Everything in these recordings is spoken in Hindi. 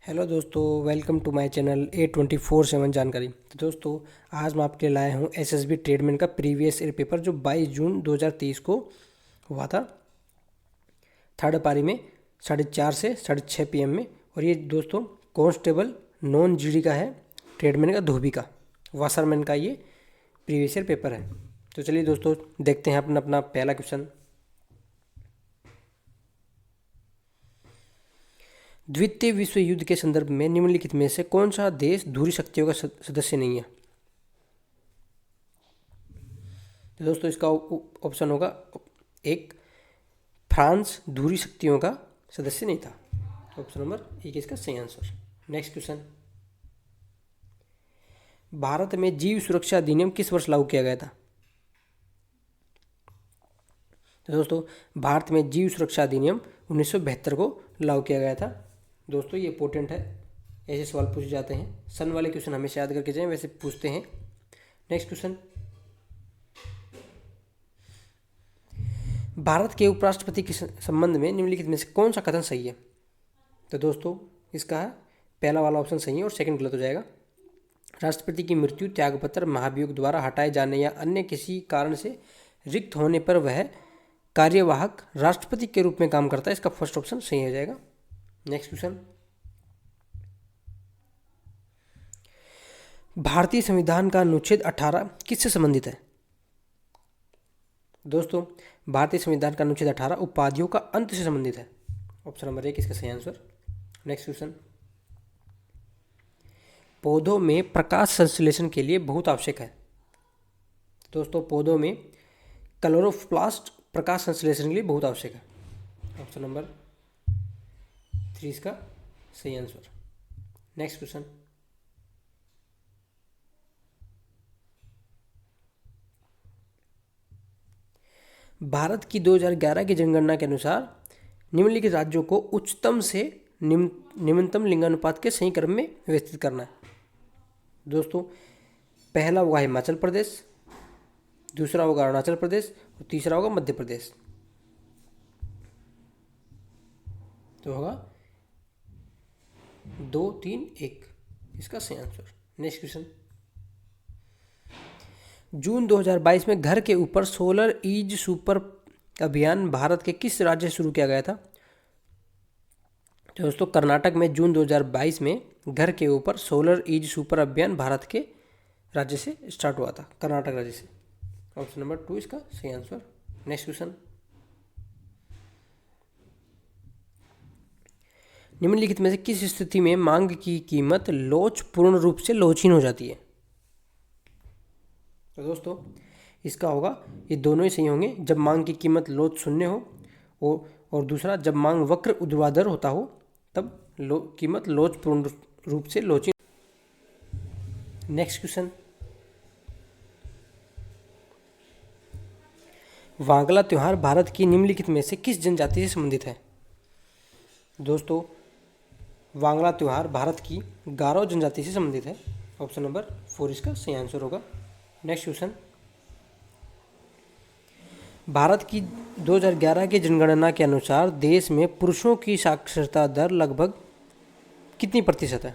हेलो दोस्तों, welcome to my channel A24/7 जानकारी। तो दोस्तों, आज मैं आपके लिए लाया हूँ एसएसबी ट्रेडमैन का प्रीवियस ईयर पेपर जो 22 जून 2023 को हुआ था। थर्ड पारी में 4:30 से 6:30 PM में। और ये दोस्तों कांस्टेबल नॉन जीडी का है, ट्रेडमैन का धोबी का, वाशरमैन का ये प्रीवियस ईयर पेपर है। तो चलिए दोस्तों, देखते हैं अपना अपना पहला क्वेश्चन। द्वितीय विश्व युद्ध के संदर्भ में निम्नलिखित में से कौन सा देश धुरी शक्तियों का सदस्य नहीं है? तो दोस्तों, इसका ऑप्शन होगा एक, फ्रांस धुरी शक्तियों का सदस्य नहीं था। ऑप्शन नंबर एक इसका सही आंसर। नेक्स्ट क्वेश्चन, भारत में जीव सुरक्षा अधिनियम किस वर्ष लागू किया गया था? तो दोस्तों, भारत में जीव सुरक्षा अधिनियम 1972 को लागू किया गया था। दोस्तों, ये इंपॉर्टेंट है, ऐसे सवाल पूछे जाते हैं। सन वाले क्वेश्चन हमेशा याद करके जाएं, वैसे पूछते हैं। नेक्स्ट क्वेश्चन, भारत के उपराष्ट्रपति के संबंध में निम्नलिखित में से कौन सा कथन सही है? तो दोस्तों, इसका पहला वाला ऑप्शन सही है और सेकंड गलत हो जाएगा। राष्ट्रपति की मृत्यु, त्यागपत्र, महाभियोग द्वारा हटाए जाने या अन्य किसी कारण से रिक्त होने पर वह कार्यवाहक राष्ट्रपति के रूप में काम करता है। इसका फर्स्ट ऑप्शन सही हो जाएगा। नेक्स्ट क्वेश्चन, भारतीय संविधान का अनुच्छेद 18 किससे संबंधित है? दोस्तों, भारतीय संविधान का अनुच्छेद 18 उपाधियों का अंत से संबंधित है। ऑप्शन नंबर एक इसका सही आंसर। नेक्स्ट क्वेश्चन, पौधों में प्रकाश संश्लेषण के लिए बहुत आवश्यक है। दोस्तों, पौधों में क्लोरोप्लास्ट प्रकाश संश्लेषण के लिए बहुत आवश्यक है। ऑप्शन नंबर 3 इसका सही आंसर। नेक्स्ट क्वेश्चन, भारत की 2011 की जनगणना के अनुसार निम्नलिखित राज्यों को उच्चतम से निम्नतम लिंगानुपात के सही क्रम में व्यवस्थित करना है। दोस्तों, पहला होगा हिमाचल प्रदेश, दूसरा होगा अरुणाचल प्रदेश और तीसरा होगा मध्य प्रदेश। तो होगा 2, 3, 1 इसका सही आंसर। नेक्स्ट क्वेश्चन, जून 2022 में घर के ऊपर सोलर ईज सुपर अभियान भारत के किस राज्य से शुरू किया गया था? तो दोस्तों, कर्नाटक में जून 2022 में घर के ऊपर सोलर ईज सुपर अभियान भारत के राज्य से स्टार्ट हुआ था, कर्नाटक राज्य से। ऑप्शन नंबर 2 इसका सही आंसर। नेक्स्ट क्वेश्चन, निम्नलिखित में से किस स्थिति में मांग की कीमत लोच पूर्ण रूप से लोचहीन हो जाती है? तो दोस्तों, इसका होगा, ये दोनों ही सही होंगे। जब मांग की कीमत लोच शून्य हो और दूसरा जब मांग वक्र ऊर्ध्वाधर होता हो तब कीमत लोच पूर्ण रूप से लोचहीन। नेक्स्ट क्वेश्चन, वांगला त्योहार भारत की निम्नलिखित में से किस जनजाति से संबंधित है? दोस्तों, वांगला त्योहार भारत की गारो जनजाति से संबंधित है। ऑप्शन नंबर 4 इसका सही आंसर होगा। नेक्स्ट क्वेश्चन, भारत की 2011 की जनगणना के अनुसार देश में पुरुषों की साक्षरता दर लगभग कितनी प्रतिशत है?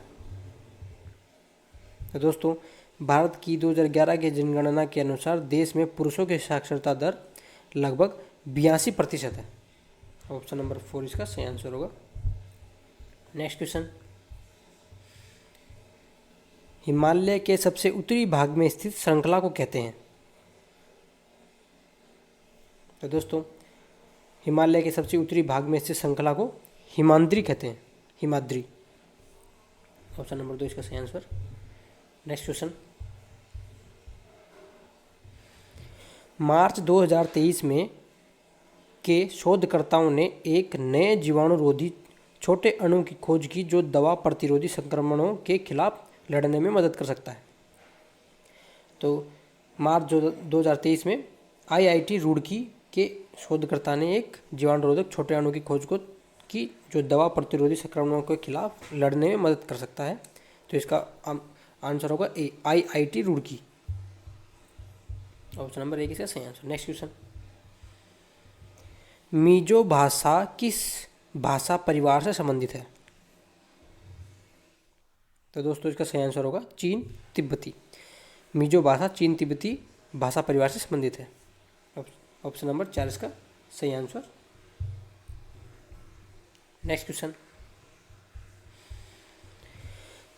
तो दोस्तों, भारत की 2011 की जनगणना के अनुसार देश में पुरुषों की साक्षरता दर लगभग 82% है। ऑप्शन नंबर 4 इसका सही आंसर होगा। नेक्स्ट क्वेश्चन, हिमालय के सबसे उत्तरी भाग में स्थित श्रृंखला को कहते हैं? तो दोस्तों, हिमालय के सबसे उत्तरी भाग में स्थित श्रृंखला को हिमाद्री कहते हैं, हिमाद्री। ऑप्शन नंबर 2 इसका सही आंसर। नेक्स्ट क्वेश्चन, मार्च 2023 में के शोधकर्ताओं ने एक नए जीवाणुरोधी छोटे अणु की खोज की जो दवा प्रतिरोधी संक्रमणों के खिलाफ लड़ने में मदद कर सकता है। तो मार्च 2023 में IIT रुड़की के शोधकर्ता ने एक जीवाणुरोधक छोटे अणु की खोज की जो दवा प्रतिरोधी संक्रमणों के खिलाफ लड़ने में मदद कर सकता है। तो इसका आंसर होगा ए, IIT रुड़की। ऑप्शन नंबर 1 इसका सही आंसर। नेक्स्ट क्वेश्चन, मीजो भाषा किस भाषा परिवार से संबंधित है? तो दोस्तों इसका सही आंसर होगा चीन तिब्बती। मिजो भाषा चीन तिब्बती भाषा परिवार से संबंधित है। ऑप्शन नंबर 4 इसका सही आंसर। नेक्स्ट क्वेश्चन,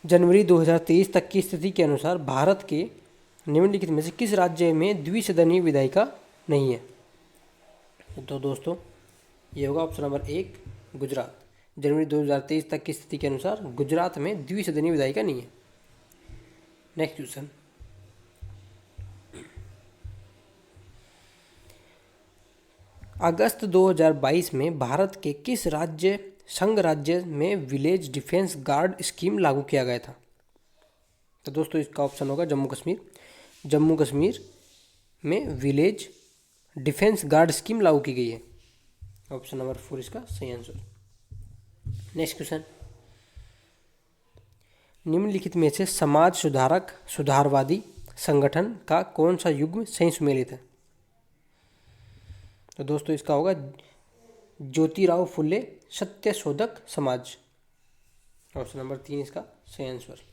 जनवरी 2023 तक की स्थिति के अनुसार भारत के निम्नलिखित में से किस राज्य में द्विसदनीय विधायिका नहीं है? तो दोस्तों ये होगा ऑप्शन नंबर 1 गुजरात। जनवरी 2023 तक की स्थिति के अनुसार गुजरात में द्विसदनीय विधायिका नहीं है। नेक्स्ट क्वेश्चन, अगस्त 2022 में भारत के किस राज्य संघ राज्य में विलेज डिफेंस गार्ड स्कीम लागू किया गया था? तो दोस्तों इसका ऑप्शन होगा जम्मू कश्मीर। जम्मू कश्मीर में विलेज डिफेंस गार्ड स्कीम लागू की गई है। ऑप्शन नंबर 4 इसका सही आंसर। नेक्स्ट क्वेश्चन, निम्नलिखित में से समाज सुधारक सुधारवादी संगठन का कौन सा युग्म सही सुमेलित है? तो दोस्तों इसका होगा ज्योतिराव फुले सत्यशोधक समाज। ऑप्शन नंबर 3 इसका सही आंसर।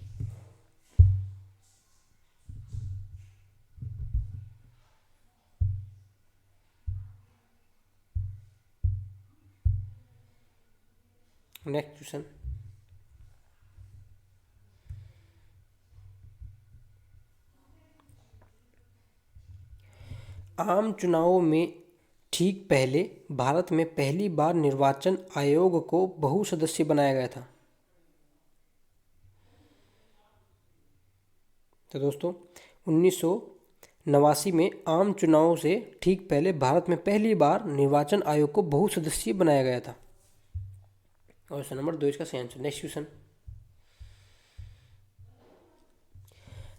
नेक्स्ट क्वेश्चन, आम चुनावों में ठीक पहले भारत में पहली बार निर्वाचन आयोग को बहुसदस्यीय बनाया गया था। तो दोस्तों 1989 में आम चुनाव से ठीक पहले भारत में पहली बार निर्वाचन आयोग को बहुसदस्यीय बनाया गया था। ऑप्शन नंबर 2 इसका सही आंसर। नेक्स्ट क्वेश्चन,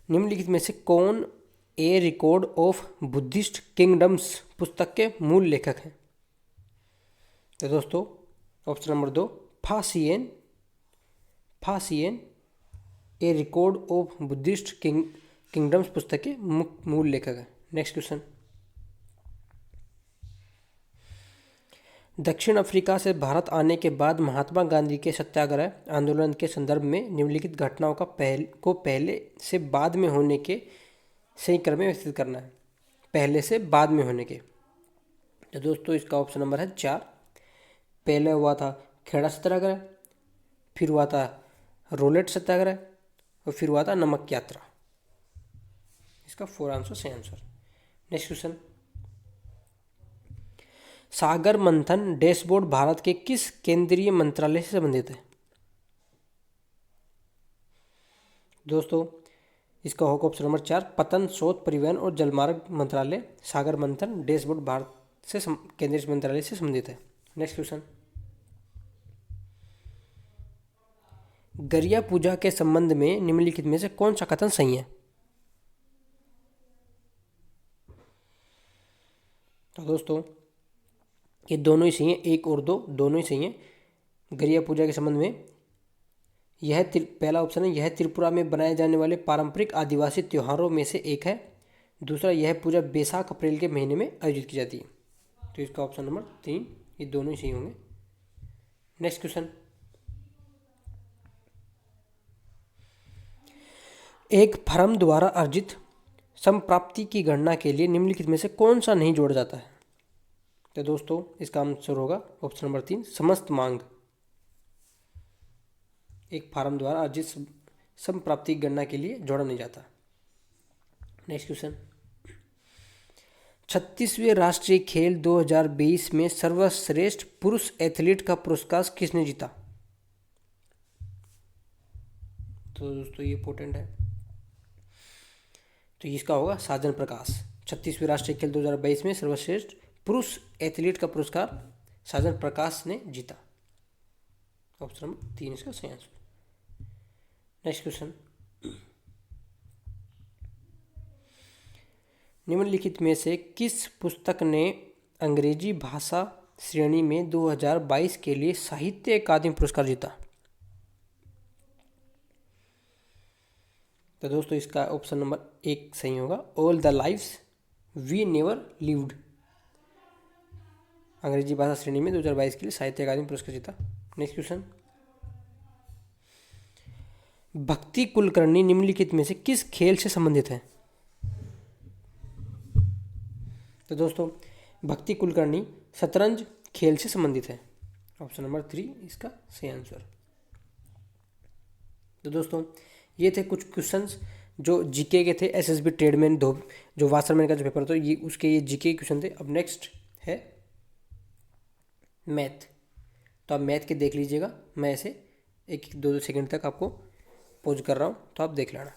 निम्नलिखित में से कौन a record of Buddhist kingdoms पुस्तक के मूल लेखक हैं? तो दोस्तों option number 2 Faxian a record of Buddhist kingdoms पुस्तक के मूल लेखक है। नेक्स्ट क्वेश्चन, दक्षिण अफ्रीका से भारत आने के बाद महात्मा गांधी के सत्याग्रह आंदोलन के संदर्भ में निम्नलिखित घटनाओं का पहले से बाद में होने के सही क्रम में व्यवस्थित करना है। पहले से बाद में होने के, तो दोस्तों इसका ऑप्शन नंबर है 4। पहले हुआ था खेड़ा सत्याग्रह, फिर हुआ था रोलेट सत्याग्रह और फिर हुआ था नमक यात्रा। इसका 4 आंसर सही आंसर। नेक्स्ट क्वेश्चन, सागर मंथन डैशबोर्ड भारत के किस केंद्रीय मंत्रालय से संबंधित है? दोस्तों इसका होगा ऑप्शन नंबर 4 पतन शोध परिवहन और जलमार्ग मंत्रालय। सागर मंथन डैशबोर्ड भारत से केंद्रीय मंत्रालय से संबंधित है। नेक्स्ट क्वेश्चन, गरिया पूजा के संबंध में निम्नलिखित में से कौन सा कथन सही है? तो दोस्तों ये दोनों ही सही हैं, 1 और 2 दोनों ही सही हैं। गरिया पूजा के संबंध में यह पहला ऑप्शन है, यह त्रिपुरा में बनाए जाने वाले पारंपरिक आदिवासी त्योहारों में से एक है। दूसरा, यह पूजा बैसाख अप्रैल के महीने में आयोजित की जाती है। तो इसका ऑप्शन नंबर 3 ये दोनों ही सही होंगे। नेक्स्ट क्वेश्चन, एक फर्म द्वारा अर्जित संप्राप्ति की गणना के लिए निम्नलिखित में से कौन सा नहीं जोड़ा जाता है? तो दोस्तों इसका आंसर होगा ऑप्शन नंबर 3 समस्त मांग। एक फार्म द्वारा अर्जित संप्राप्ति की गणना के लिए जोड़ा नहीं जाता। नेक्स्ट क्वेश्चन, 36वें राष्ट्रीय खेल 2020 में सर्वश्रेष्ठ पुरुष एथलीट का पुरस्कार किसने जीता? तो दोस्तों ये इंपॉर्टेंट है, तो इसका होगा साजन प्रकाश। 36वें राष्ट्रीय खेल 2022 में सर्वश्रेष्ठ पुरुष एथलीट का पुरस्कार साजन प्रकाश ने जीता। ऑप्शन नंबर 3 इसका सही आंसर। नेक्स्ट क्वेश्चन, निम्नलिखित में से किस पुस्तक ने अंग्रेजी भाषा श्रेणी में 2022 के लिए साहित्य अकादमी पुरस्कार जीता? तो दोस्तों इसका ऑप्शन नंबर 1 सही होगा, all the lives we never lived. अंग्रेजी भाषा श्रेणी में 2022 के लिए साहित्य अकादमी पुरस्कार जीता। नेक्स्ट क्वेश्चन, भक्ति कुलकर्णी निम्नलिखित में से किस खेल से संबंधित है? तो दोस्तों भक्ति कुलकर्णी शतरंज खेल से संबंधित है। ऑप्शन नंबर 3 इसका सही आंसर। तो दोस्तों ये थे कुछ क्वेश्चंस जो जीके के थे, एसएसबी ट्रेडमैन जो वासरमैन का जो पेपर था ये उसके ये जीके क्वेश्चन थे। अब नेक्स्ट है मैथ। तो आप मैथ के देख लीजिएगा, मैं ऐसे एक एक 2-2 सेकंड तक आपको पॉज कर रहा हूँ, तो आप देख लेना।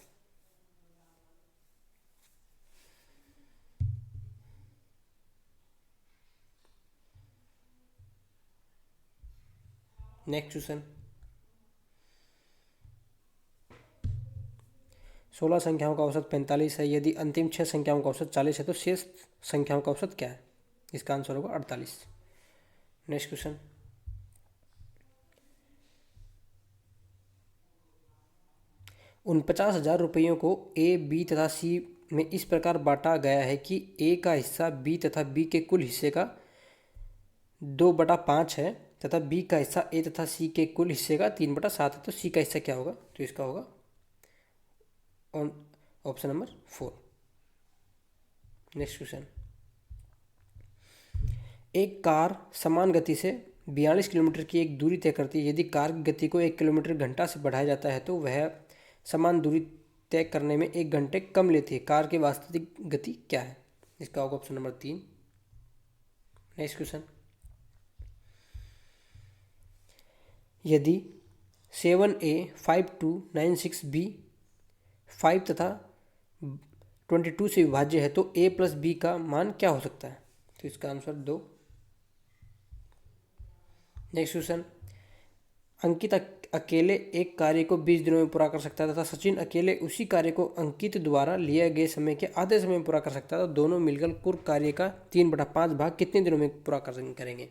नेक्स्ट क्वेश्चन, 16 संख्याओं का औसत 45 है। यदि अंतिम 6 संख्याओं का औसत 40 है तो शेष संख्याओं का औसत क्या है? इसका आंसर होगा 48। नेक्स्ट क्वेश्चन, उन 50,000 रुपयों को ए, बी तथा सी में इस प्रकार बांटा गया है कि ए का हिस्सा बी तथा बी के कुल हिस्से का 2/5 है तथा बी का हिस्सा ए तथा सी के कुल हिस्से का 3/7 है। तो सी का हिस्सा क्या होगा? तो इसका होगा ऑप्शन नंबर 4। नेक्स्ट क्वेश्चन, एक कार समान गति से 42 किलोमीटर की एक दूरी तय करती है। यदि कार की गति को 1 किलोमीटर घंटा से बढ़ाया जाता है तो वह समान दूरी तय करने में 1 घंटे कम लेती है। कार की वास्तविक गति क्या है? इसका होगा ऑप्शन नंबर 3। नेक्स्ट क्वेश्चन, यदि 7A 5296B 5 तथा 22 से विभाज्य है तो a प्लस बी का मान क्या हो सकता है? तो इसका आंसर 2। नेक्स्ट क्वेश्चन, अंकित अकेले एक कार्य को 20 दिनों में पूरा कर सकता है तथा सचिन अकेले उसी कार्य को अंकित द्वारा लिए गए समय के आधे समय में पूरा कर सकता है। तो दोनों मिलकर कुल कार्य का 3/5 भाग कितने दिनों में पूरा करेंगे?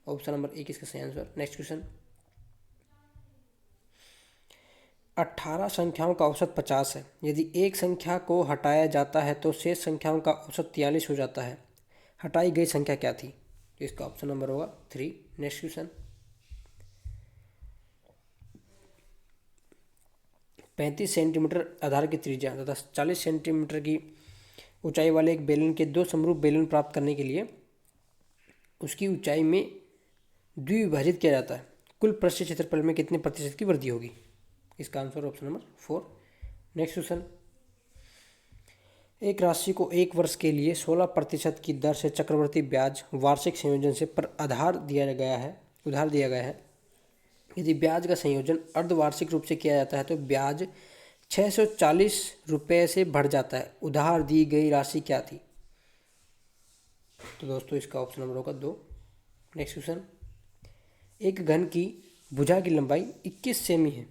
ऑप्शन नंबर 1 इसका सही आंसर। नेक्स्ट क्वेश्चन, 18 संख्याओं का औसत 50 है। यदि एक संख्या को हटाया जाता है तो शेष संख्याओं का औसत 43 हो जाता है। हटाई गई संख्या क्या थी? तो इसका ऑप्शन नंबर होगा 3। नेक्स्ट क्वेश्चन, 35 सेंटीमीटर आधार की त्रिज्या तथा 40 सेंटीमीटर की ऊंचाई वाले एक बेलन के 2 समरूप बेलन प्राप्त करने के लिए उसकी ऊंचाई में द्विविभाजित किया जाता है। कुल पृष्ठीय क्षेत्रफल में कितने प्रतिशत की वृद्धि होगी? इसका answer option number 4। Next question, एक राशि को 1 वर्ष के लिए 16% की दर से चक्रवृद्धि ब्याज वार्षिक संयोजन से पर उधार दिया गया है। यदि ब्याज का संयोजन अर्धवार्षिक रूप से किया जाता है तो ब्याज 640 रुपये से बढ़ जाता है। उधार दी गई राशि क्या थी? तो दोस्तों इसका ऑप्शन नंबर होगा 2। नेक्स्ट क्वेश्चन, एक घन की भुजा की लंबाई 21 सेमी है।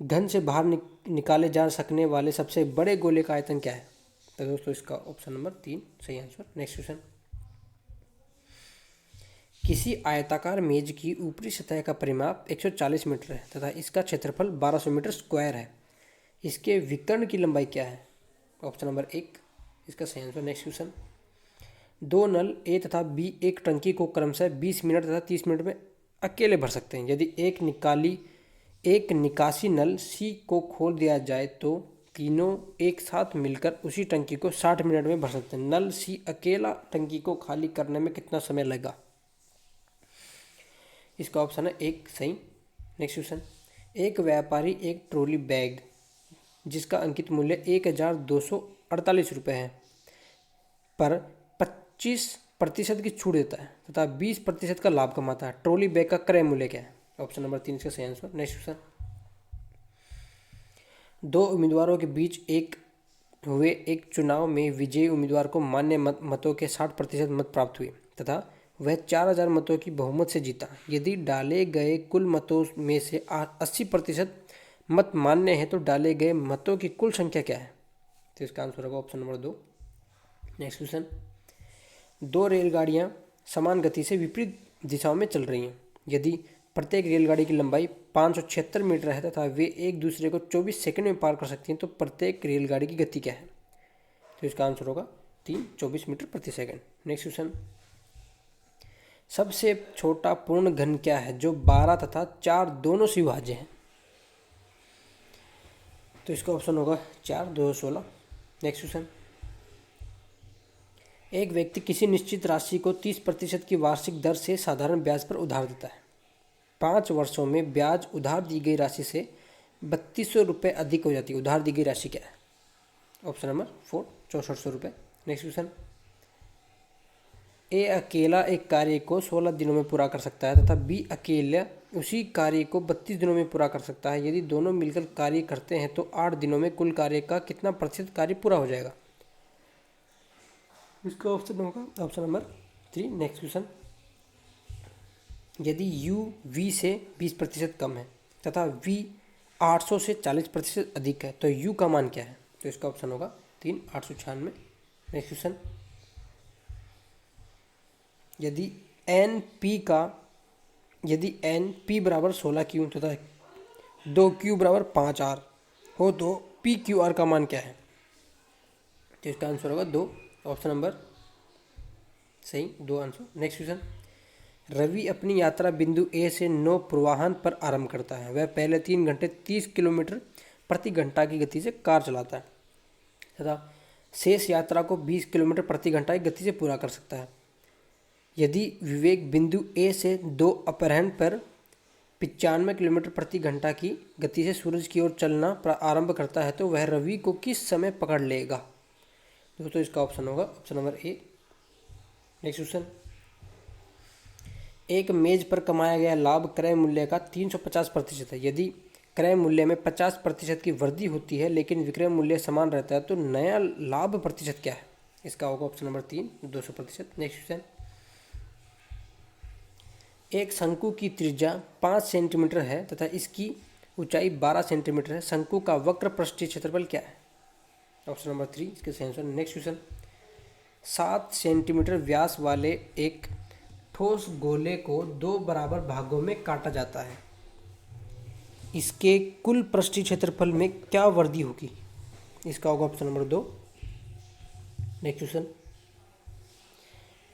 घन से बाहर निकाले जा सकने वाले सबसे बड़े गोले का आयतन क्या है? तो दोस्तों इसका ऑप्शन नंबर 3 सही आंसर। नेक्स्ट क्वेश्चन, किसी आयताकार मेज की ऊपरी सतह का परिमाप 140 मीटर है तथा इसका क्षेत्रफल 1200 मीटर स्क्वायर है। इसके विकर्ण की लंबाई क्या है? ऑप्शन नंबर 1 इसका सही आंसर। नेक्स्ट क्वेश्चन, 2 नल ए तथा बी एक टंकी को क्रमशः 20 मिनट तथा 30 मिनट में अकेले भर सकते हैं। यदि एक निकासी नल सी को खोल दिया जाए तो तीनों एक साथ मिलकर उसी टंकी को 60 मिनट में भर सकते हैं। नल सी अकेला टंकी को खाली करने में कितना समय लगेगा? इसका ऑप्शन है 1 सही। नेक्स्ट क्वेश्चन, एक व्यापारी एक ट्रॉली बैग जिसका अंकित मूल्य 1248 रुपये है पर 25% की छूट देता है तथा 20% का लाभ कमाता है। ट्रॉली बैग का क्रय मूल्य क्या है? ऑप्शन नंबर 3 इसका सही आंसर। नेक्स्ट क्वेश्चन, 2 उम्मीदवारों के बीच हुए एक चुनाव में विजयी उम्मीदवार को मान्य मतों के 60% मत प्राप्त हुए तथा वह 4000 मतों की बहुमत से जीता। यदि डाले गए कुल मतों में से 80% मत मान्य है तो डाले गए मतों की कुल संख्या क्या है? तो इसका आंसर होगा ऑप्शन नंबर 2। नेक्स्ट क्वेश्चन, 2 रेलगाड़ियां समान गति से विपरीत दिशाओं में चल रही हैं। यदि प्रत्येक रेलगाड़ी की लंबाई 576 मीटर है तथा वे एक दूसरे को 24 सेकंड में पार कर सकती हैं तो प्रत्येक रेलगाड़ी की गति क्या है? तो इसका आंसर होगा 24 मीटर प्रति सेकंड। नेक्स्ट क्वेश्चन, सबसे छोटा पूर्ण घन क्या है जो 12 तथा 4 दोनों से विभाज्य है? तो इसका ऑप्शन होगा 4, 216। नेक्स्ट क्वेश्चन, एक व्यक्ति किसी निश्चित राशि को 30% की वार्षिक दर से साधारण ब्याज पर उधार देता है। 5 वर्षों में ब्याज उधार दी गई राशि से 3200 रुपये अधिक हो जाती है। उधार दी गई राशि क्या है? ऑप्शन नंबर 4, 6400 रुपये। नेक्स्ट क्वेश्चन, ए अकेला एक कार्य को 16 दिनों में पूरा कर सकता है तथा बी अकेला उसी कार्य को 32 दिनों में पूरा कर सकता है। यदि दोनों मिलकर कार्य करते हैं तो 8 दिनों में कुल कार्य का कितना प्रतिशत कार्य पूरा हो जाएगा? इसका ऑप्शन होगा ऑप्शन नंबर 3। नेक्स्ट क्वेश्चन, यदि u v से 20% कम है तथा v 800 से 40% अधिक है तो u का मान क्या है? तो इसका ऑप्शन होगा 3, 896। नेक्स्ट क्वेश्चन, यदि n p बराबर 16q तथा 2q बराबर 5r हो तो p q r का मान क्या है? तो इसका आंसर होगा 2, ऑप्शन नंबर सही 2 आंसर। नेक्स्ट क्वेश्चन, रवि अपनी यात्रा बिंदु ए से नौप्रवाहन पर आरंभ करता है। वह पहले 3 घंटे 30 किलोमीटर प्रति घंटा की गति से कार चलाता है तथा शेष यात्रा को 20 किलोमीटर प्रति घंटा की गति से पूरा कर सकता है। यदि विवेक बिंदु ए से 2 अपराह्न पर 95 किलोमीटर प्रति घंटा की गति से सूरज की ओर चलना आरंभ करता है तो वह रवि को किस समय पकड़ लेगा? दोस्तों इसका ऑप्शन होगा option number A. Next question, एक मेज पर कमाया गया लाभ क्रय मूल्य का 350% है। यदि क्रय मूल्य में 50% की वृद्धि होती है लेकिन विक्रय मूल्य समान रहता है तो नया लाभ प्रतिशत क्या है? इसका होगा ऑप्शन नंबर 3, 200%। नेक्स्ट क्वेश्चन, एक शंकु की त्रिज्या 5 सेंटीमीटर है तथा इसकी ऊंचाई 12 सेंटीमीटर है। शंकु का वक्र पृष्ठीय क्षेत्रफल क्या है? ऑप्शन नंबर 3 इसके सही आंसर। नेक्स्ट क्वेश्चन, 7 सेंटीमीटर व्यास वाले एक ठोस गोले को 2 बराबर भागों में काटा जाता है। इसके कुल पृष्ठीय क्षेत्रफल में क्या वृद्धि होगी? इसका होगा ऑप्शन नंबर 2। नेक्स्ट क्वेश्चन,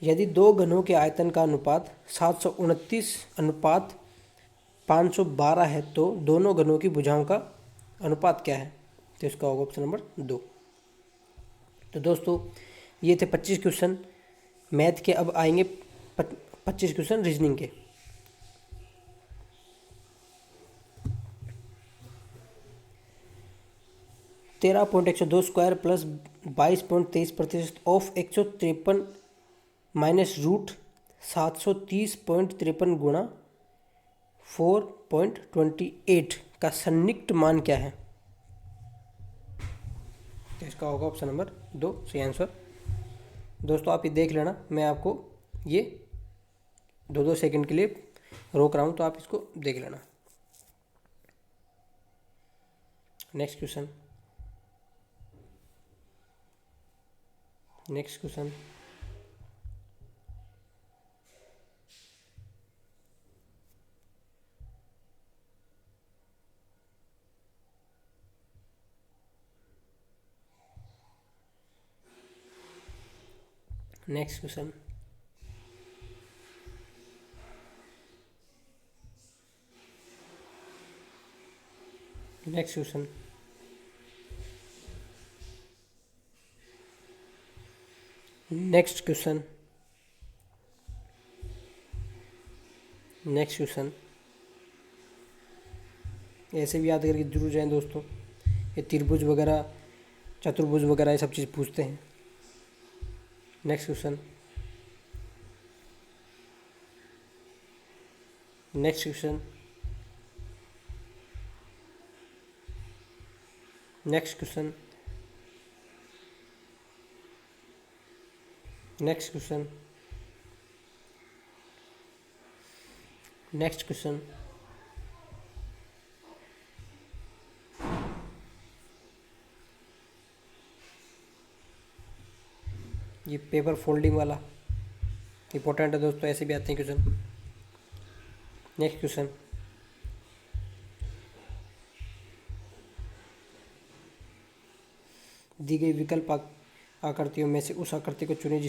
यदि 2 घनों के आयतन का अनुपात 729 अनुपात 512 है तो दोनों घनों की भुजाओं का अनुपात क्या है? तो इसका होगा ऑप्शन नंबर 2। तो दोस्तों ये थे 25 क्वेश्चन मैथ के। अब आएंगे 25 क्वेश्चन रीजनिंग के। तेरह point 102 square plus 22.23% of 153 minus root 730.53 गुणा 4.28 का सन्निकट मान क्या है? तो इसका होगा ऑप्शन नंबर 2 सही आंसर। दोस्तों आप ये देख लेना, मैं आपको ये 2 सेकंड के लिए रोक रहा हूँ तो आप इसको देख लेना। Next question, next question, next question, next question, next question, next question. ऐसे भी याद करके जरूर जाएं दोस्तों, ये त्रिभुज वगैरह चतुर्भुज वगैरह ये सब चीज़ पूछते हैं। Next question, next question, next question, next question, next question, ये पेपर फोल्डिंग वाला इंपॉर्टेंट है दोस्तों, ऐसे भी आते हैं क्वेश्चन। नेक्स्ट क्वेश्चन, दी गई विकल्प आकृतियों में से उस आकृति को चुनें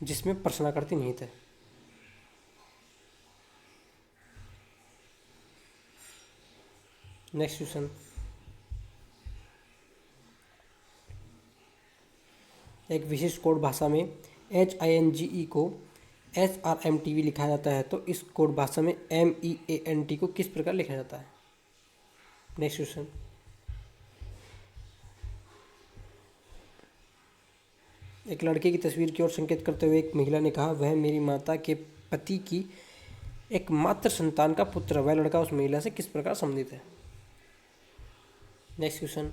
जिसमें प्रश्नाकृति निहित है। नेक्स्ट क्वेश्चन, एक विशिष्ट कोड भाषा में HINGE को SRMTV लिखा जाता है, तो इस कोड भाषा में MEANT को किस प्रकार लिखा जाता है? Next question. एक लड़के की तस्वीर की ओर संकेत करते हुए एक महिला ने कहा, वह मेरी माता के पति की एकमात्र संतान का पुत्र। वह लड़का उस महिला से किस प्रकार संबंधित है? Next question.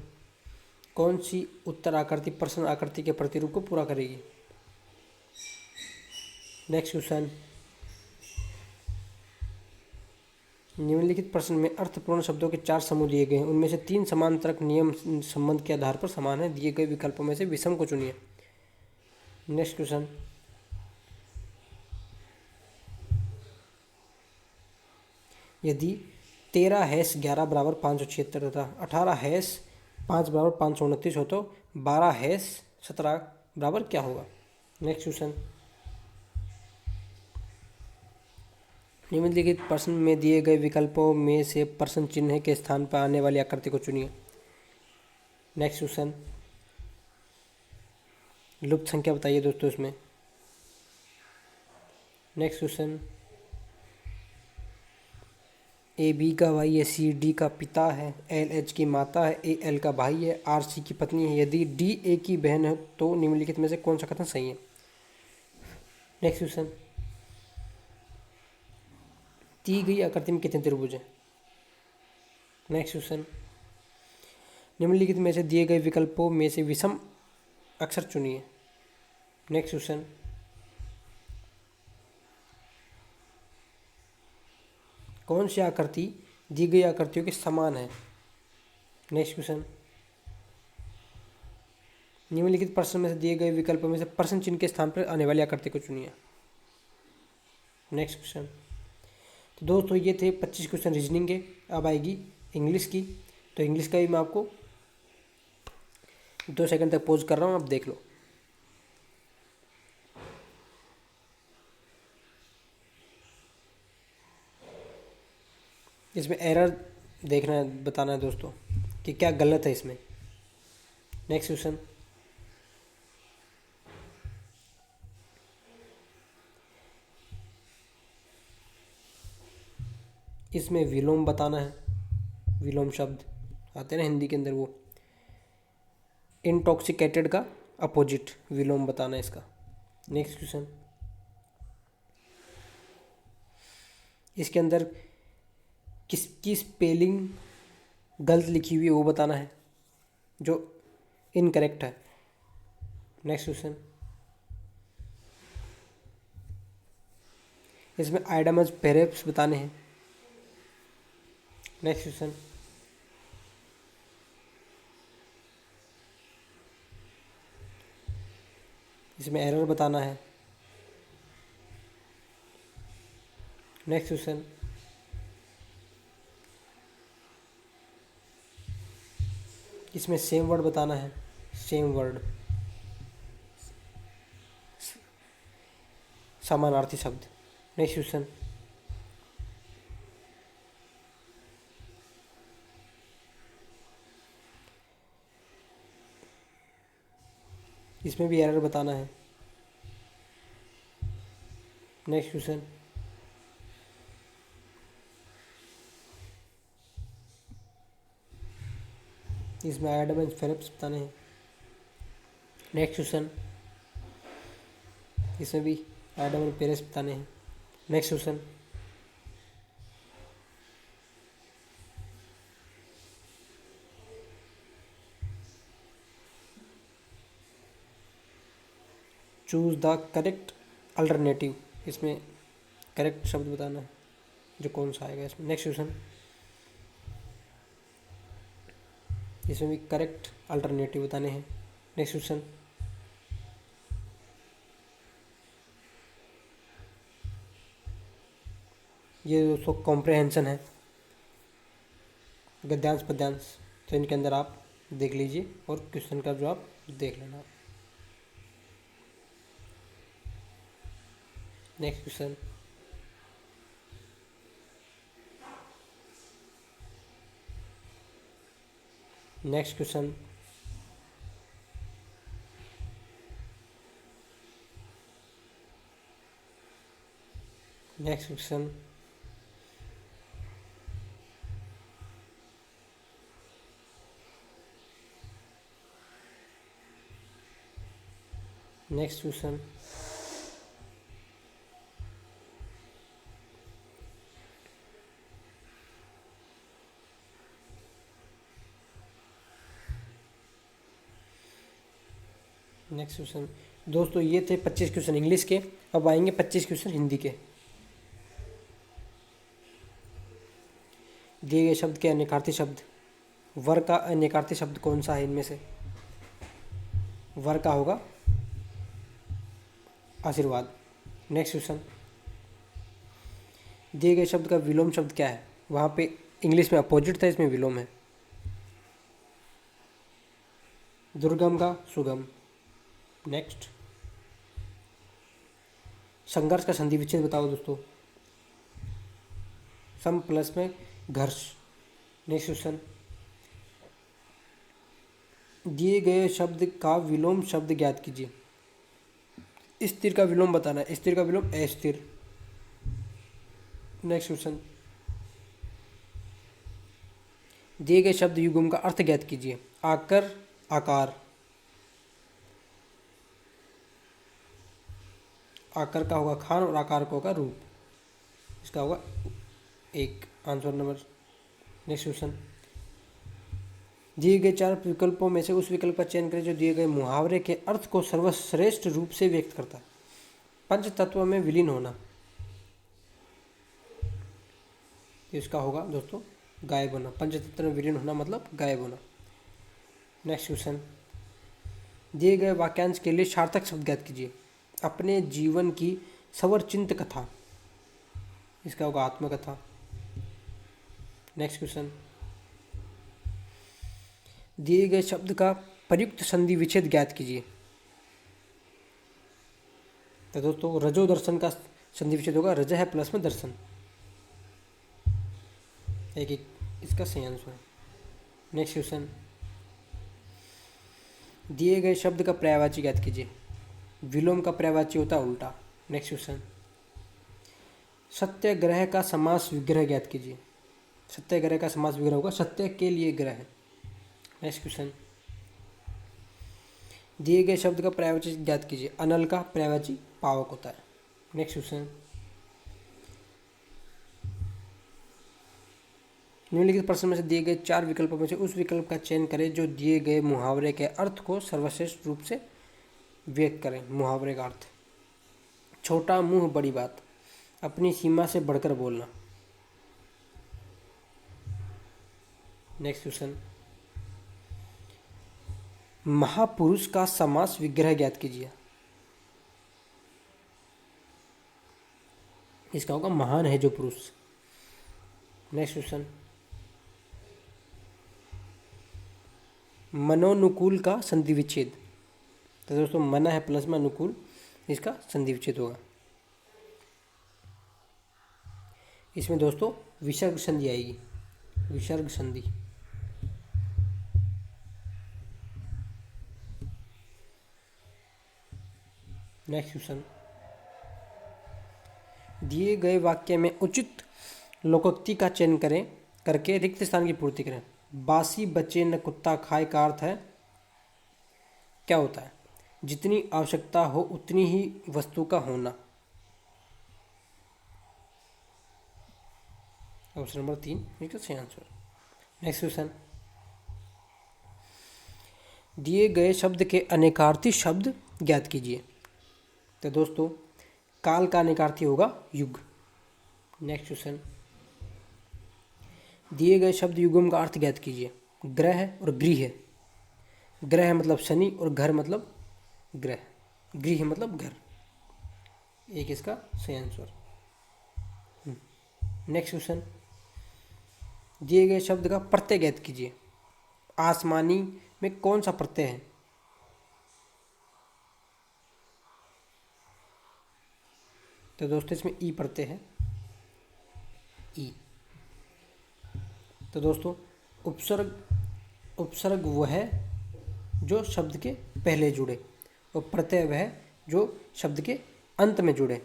कौन सी उत्तर आकृति प्रश्न आकृति के प्रतिरूप को पूरा करेगी? Next question. निम्नलिखित प्रश्न में अर्थपूर्ण शब्दों के 4 समूह दिए गए हैं, उनमें से 3 समांतरक नियम संबंध के आधार पर समान है। दिए गए विकल्पों में से विषम को चुनिए। Next question. यदि 13-11 = 576 तथा 18-5 = 529 हो तो 12-17 बराबर क्या होगा? Next question. निम्नलिखित प्रश्न में दिए गए विकल्पों में से प्रश्न चिन्ह के स्थान पर आने वाली आकृति को चुनिए। Next question. लुप्त संख्या बताइए दोस्तों इसमें। Next question. AB का भाई है, CD का पिता है, LH की माता है, AL का भाई है, RC की पत्नी है। यदि DA की बहन है तो निम्नलिखित में से कौन सा कथन सही है? Next question. दी गई आकृति में कितने त्रिभुज हैं? Next question. निम्नलिखित में से दिए गए विकल्पों में से विषम अक्षर चुनिए। Next question. कौन सी आकृति दी गई आकृतियों के समान है? Next question. निम्नलिखित प्रश्न में से दिए गए विकल्पों में से प्रश्न चिन्ह के स्थान पर आने वाली आकृति को चुनिए। Next question. तो दोस्तों ये थे 25 क्वेश्चन रीजनिंग के। अब आएगी इंग्लिश की। तो इंग्लिश का भी मैं आपको 2 सेकंड तक पॉज कर रहा हूँ, आप देख लो। इसमें एरर देखना है, बताना है दोस्तों कि क्या गलत है इसमें। Next question. इसमें विलोम बताना है। विलोम शब्द आते हैं ना हिंदी के अंदर, वो इंटॉक्सिकेटेड का अपोजिट विलोम बताना है इसका। Next question. इसके अंदर किसकी स्पेलिंग गलत लिखी हुई है वो बताना है, जो इनकरेक्ट है। Next question. इसमें आइडमज पेरेप्स बताने हैं। Next question. इसमें एरर बताना है। Next question. इसमें सेम वर्ड बताना है। सेम वर्ड, समानार्थी शब्द। Next question. इसमें भी एरर बताना है। Next question. इसमें एडम एंड फिलिप्स बताने हैं। Next question. इसमें भी एडम एंड पेरेस बताने हैं। Next question. Choose the correct alternative. इसमें करेक्ट शब्द बताना है जो कौन सा आएगा इसमें। Next question. इसमें भी करेक्ट अल्टरनेटिव बताने हैं। Next question. ये दोस्तों कॉम्प्रहेंशन है, गद्यांश पद्यांश, तो इनके अंदर आप देख लीजिए और क्वेश्चन का जवाब देख लेना। Next question. Next question. Next question. Next question. Next question दोस्तों, ये थे 25 क्वेश्चन इंग्लिश के। अब आएंगे 25 क्वेश्चन हिंदी के। दिए गए शब्द के अनिकार्थी शब्द। वर का अनिकार्थी शब्द कौन सा है इनमें से? वर का होगा आशीर्वाद। Next question. दिए गए शब्द का विलोम शब्द क्या है? वहाँ पे इंग्लिश में अपोजिट था, इसमें विलोम है। दुर्गम का सुगम। नेक्स्ट। संघर्ष का संधि विच्छेद बताओ दोस्तों। सम प्लस में घर्ष। Next question. दिए गए शब्द का विलोम शब्द ज्ञात कीजिए। स्थिर का विलोम बताना है। स्थिर का विलोम अस्थिर। Next question. दिए गए शब्द युग्म का अर्थ ज्ञात कीजिए। आकर, आकार। आकर का होगा खान और आकार का होगा रूप। इसका होगा एक आंसर नंबर। Next question. दिए गए 4 विकल्पों में से उस विकल्प का चयन करें जो दिए गए मुहावरे के अर्थ को सर्वश्रेष्ठ रूप से व्यक्त करता है। पंच तत्व में विलीन होना, इसका होगा दोस्तों गायब होना। पंच तत्व में विलीन होना मतलब गायब होना। Next question. दिए गए वाक्यांश के लिए सार्थक शब्द ज्ञात कीजिए। अपने जीवन की स्वरचिंत कथा, इसका होगा आत्मकथा। Next question. दिए गए शब्द का प्रयुक्त संधि विच्छेद ज्ञात कीजिए। तो दोस्तों रजो दर्शन का संधि विच्छेद होगा रज है प्लस में दर्शन। एक इसका सही आंसर है। Next question. दिए गए शब्द का पर्यायवाची ज्ञात कीजिए। विलोम का पर्यायवाची होता है उल्टा। Next question. सत्याग्रह का समास विग्रह ज्ञात कीजिए। सत्याग्रह का समास विग्रह होगा सत्य के लिए ग्रह। Next question. दिए गए शब्द का पर्यायवाची ज्ञात कीजिए। अनल का पर्यायवाची पावक होता है। Next question. निम्नलिखित प्रश्न में से दिए गए 4 विकल्पों में से उस विकल्प का चयन करें जो दिए गए मुहावरे के अर्थ को सर्वश्रेष्ठ रूप से व्यक्त करें। मुहावरे का अर्थ। छोटा मुंह बड़ी बात, अपनी सीमा से बढ़कर बोलना। Next question. महापुरुष का समास विग्रह ज्ञात कीजिए। इसका होगा महान है जो पुरुष। Next question. मनोनुकूल का संधि विच्छेद। तो दोस्तों मना है प्लस में अनुकूल, इसका संधि विच्छेद होगा। इसमें दोस्तों विसर्ग संधि आएगी। विसर्ग संधि। Next question. दिए गए वाक्य में उचित लोकोक्ति का चयन करें करके रिक्त स्थान की पूर्ति करें। बासी बचे न कुत्ता खाए का अर्थ है क्या होता है? जितनी आवश्यकता हो उतनी ही वस्तु का होना। ऑप्शन नंबर 3 इसका सही आंसर। Next question. दिए गए शब्द के अनेकार्थी शब्द ज्ञात कीजिए। तो दोस्तों काल का अनेकार्थी होगा युग। Next question. दिए गए शब्द युगम का अर्थ ज्ञात कीजिए। ग्रह और गृह। ग्रह मतलब शनि और घर मतलब ग्रह। गृह मतलब घर। एक इसका सही आंसर। Next question. दिए गए शब्द का प्रत्यय ज्ञात कीजिए। आसमानी में कौन सा प्रत्यय है? तो दोस्तों इसमें ई प्रत्यय है। ई। तो दोस्तों उपसर्ग वह है जो शब्द के पहले जुड़े और प्रत्यय वह है जो शब्द के अंत में जुड़े।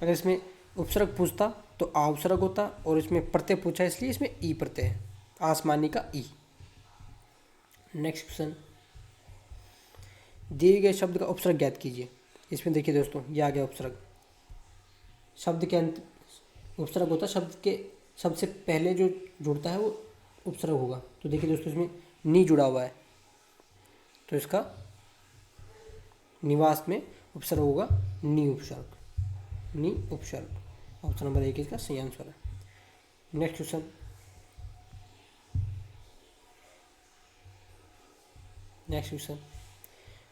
अगर इसमें उपसर्ग पूछता तो आ उपसर्ग होता, और इसमें प्रत्यय पूछा इसलिए इसमें ई प्रत्यय है, आसमानी का ई। नेक्स्ट क्वेश्चन, दिए गए शब्द का उपसर्ग ज्ञात कीजिए। इसमें देखिए दोस्तों, ये आ गया उपसर्ग। शब्द के अंत उपसर्ग होता है, शब्द के सबसे पहले जो जुड़ता है वो उपसर्ग होगा। तो देखिए दोस्तों, इसमें नी जुड़ा हुआ है, तो इसका निवास में उपसर्ग होगा नी उपसर्ग, नी उपसर्ग। ऑप्शन नंबर 1 इसका सही आंसर है। नेक्स्ट क्वेश्चन,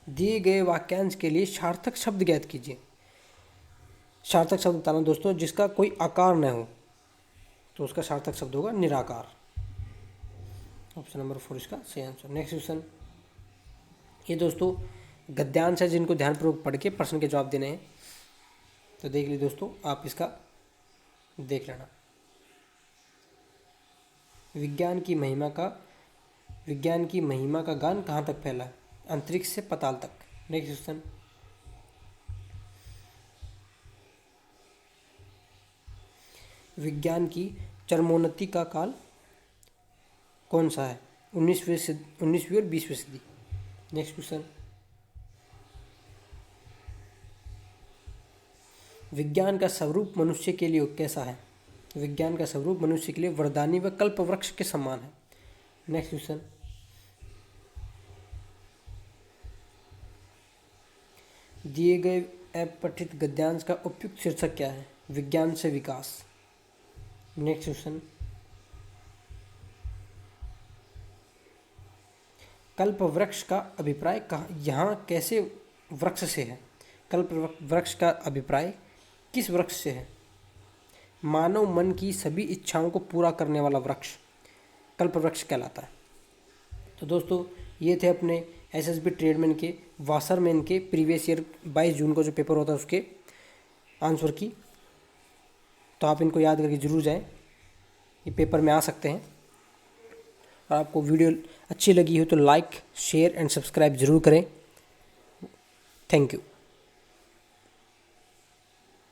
दिए गए वाक्यांश के लिए सार्थक शब्द ज्ञात कीजिए। सार्थक शब्द बताना दोस्तों जिसका कोई आकार न हो, तो उसका सार्थक शब्द होगा निराकार। ऑप्शन नंबर 4 इसका सही आंसर। नेक्स्ट क्वेश्चन, ये दोस्तों गद्यांश है जिनको ध्यानपूर्वक पढ़ के प्रश्न के जवाब देने हैं। तो देख लीजिए दोस्तों, आप इसका देख लेना। विज्ञान की महिमा का गान कहाँ तक फैला है? अंतरिक्ष से पाताल तक। नेक्स्ट क्वेश्चन, विज्ञान की चरमोन्नति का काल कौन सा है? 19वीं और 20वीं सदी। नेक्स्ट क्वेश्चन, विज्ञान का स्वरूप मनुष्य के लिए कैसा है? विज्ञान का स्वरूप मनुष्य के लिए वरदानी व कल्प वृक्ष के समान है। नेक्स्ट क्वेश्चन, दिए गए अपठित गद्यांश का उपयुक्त शीर्षक क्या है? विज्ञान से विकास। नेक्स्ट क्वेश्चन, कल्प वृक्ष का अभिप्राय यहाँ कैसे वृक्ष से है? कल्प वृक्ष का अभिप्राय किस वृक्ष से है? मानव मन की सभी इच्छाओं को पूरा करने वाला वृक्ष कल्प वृक्ष कहलाता है। तो दोस्तों, ये थे अपने एसएसबी ट्रेडमैन के वाशरमैन के प्रीवियस ईयर 22 जून को जो पेपर होता है उसके आंसर की। तो आप इनको याद करके ज़रूर जाएं, ये पेपर में आ सकते हैं। और आपको वीडियो अच्छी लगी हो तो लाइक, शेयर एंड सब्सक्राइब ज़रूर करें। Thank you.